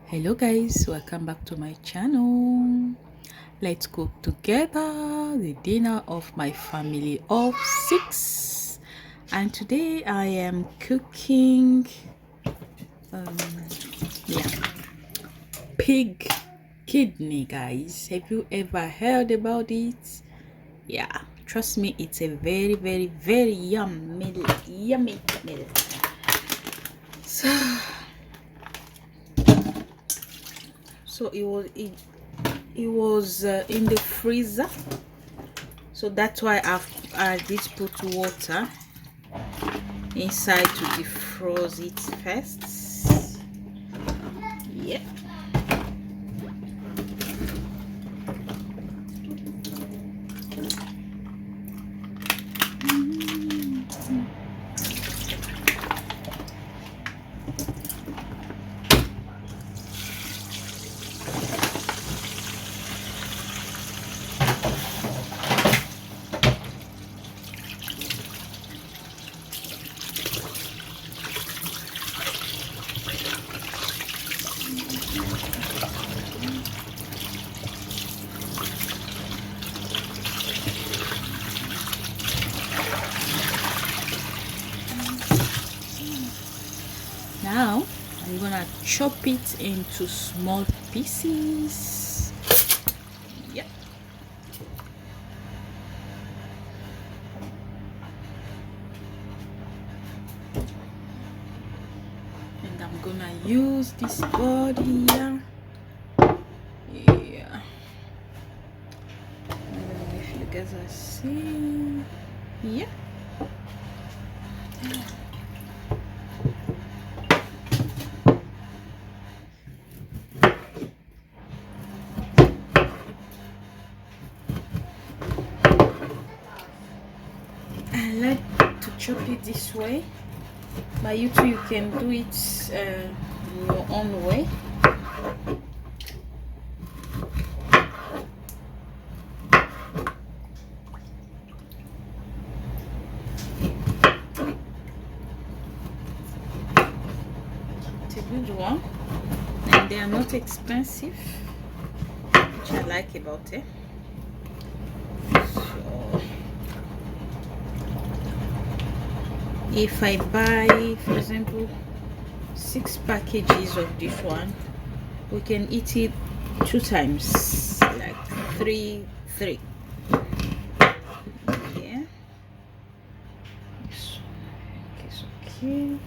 Hello guys, welcome back to my channel. Let's cook together the dinner of my family of 6. And today I am cooking yeah, pig kidney, guys. Have you ever heard about it? Yeah, trust me, it's a very yummy meal. So it was in the freezer, so that's why I did put water inside to defrost it first. Yep. Now I'm gonna chop it into small pieces. Yep. And I'm gonna use this board here. Yeah. I don't know if you guys are seeing. Yeah. I like to chop it this way, but you too, you can do it your own way. It's a good one, and they are not expensive, which I like about it. So if I buy, for example, 6 packages of this one, we can eat it 2 times, like three. Yeah. So, okay.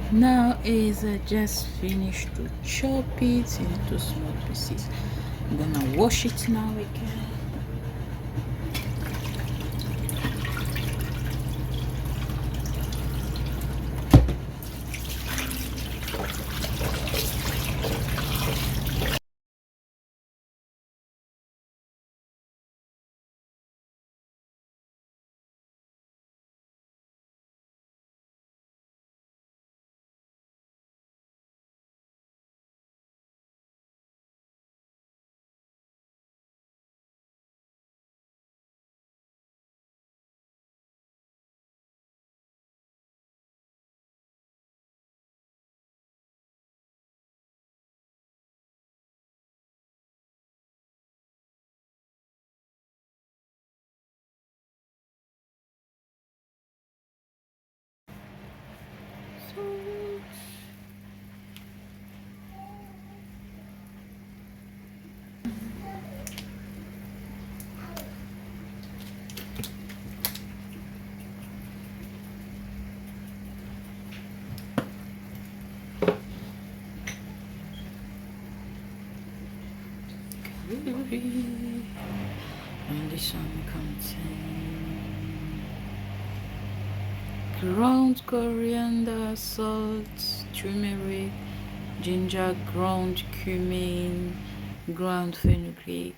Now is I just finished to chop it into small pieces. I'm gonna wash it now again. This one contains ground coriander, salt, turmeric, ginger, ground cumin, ground fenugreek,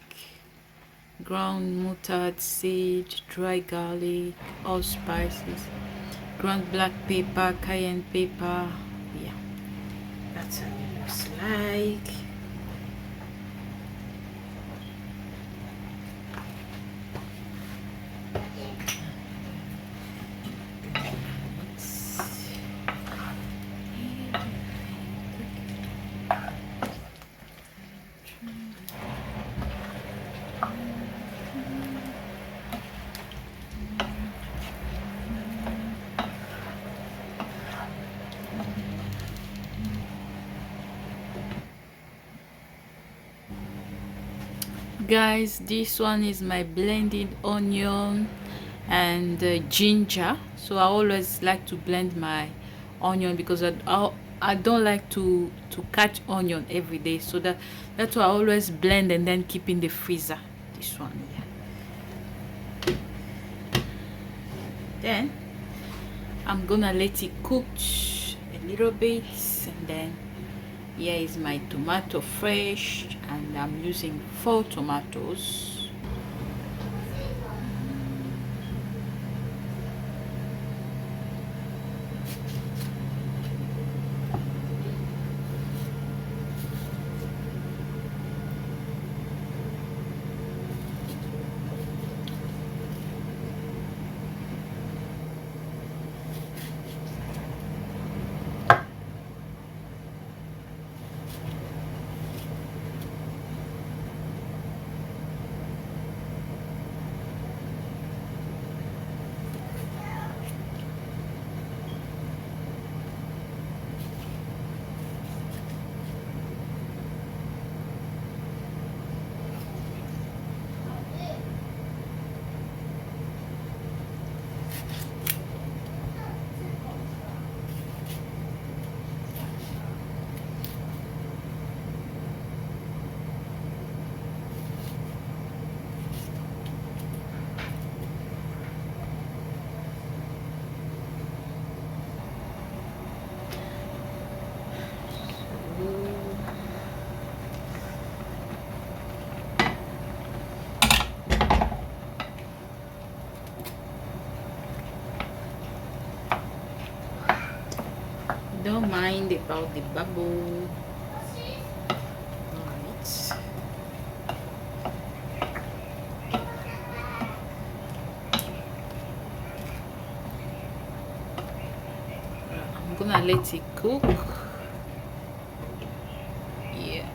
ground mustard seed, dry garlic, all spices, ground black pepper, cayenne pepper. Yeah, that's how it looks like. Guys, this one is my blended onion and ginger. So I always like to blend my onion because I don't like to catch onion every day, so that's why I always blend and then keep in the freezer. This one, yeah. Then I'm gonna let it cook a little bit, and then here is my tomato fresh, and I'm using 4 tomatoes. Don't mind about the bubble. Alright. I'm gonna let it cook. Yeah.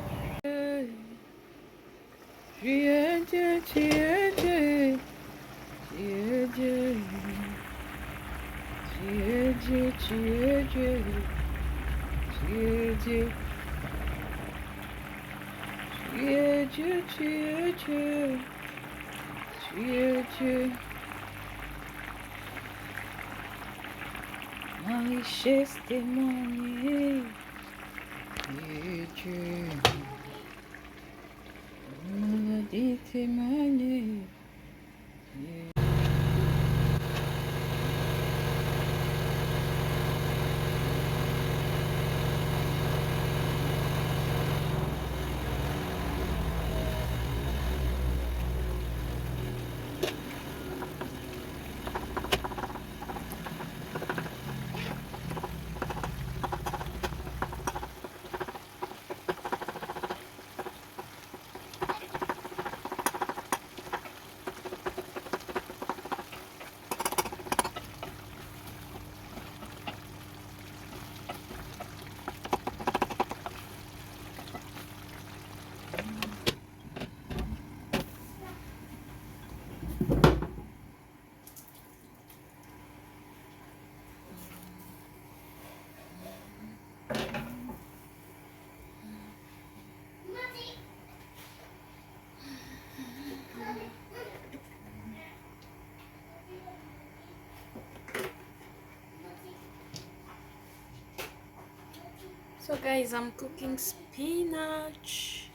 So guys, I'm cooking spinach.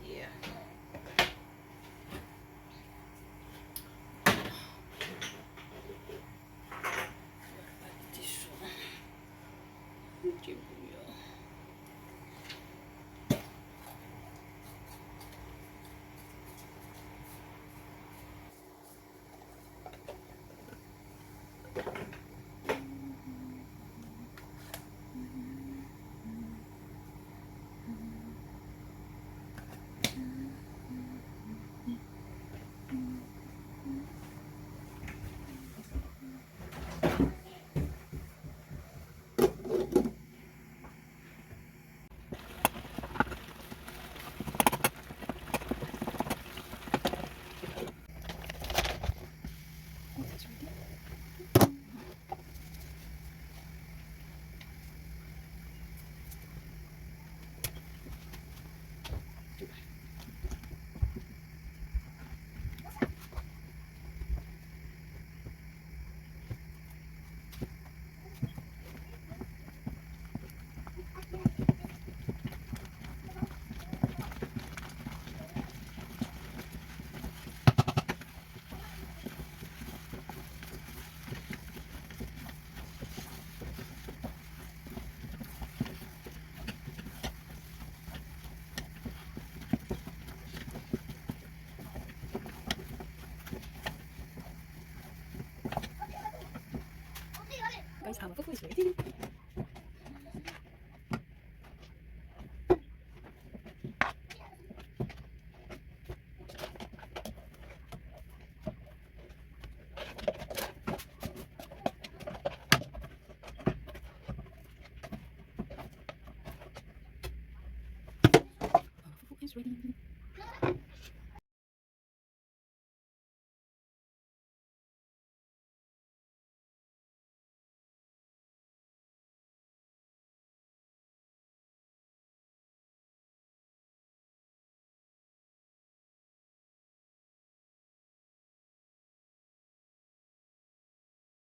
Yeah. fufu is ready. Fufu is ready.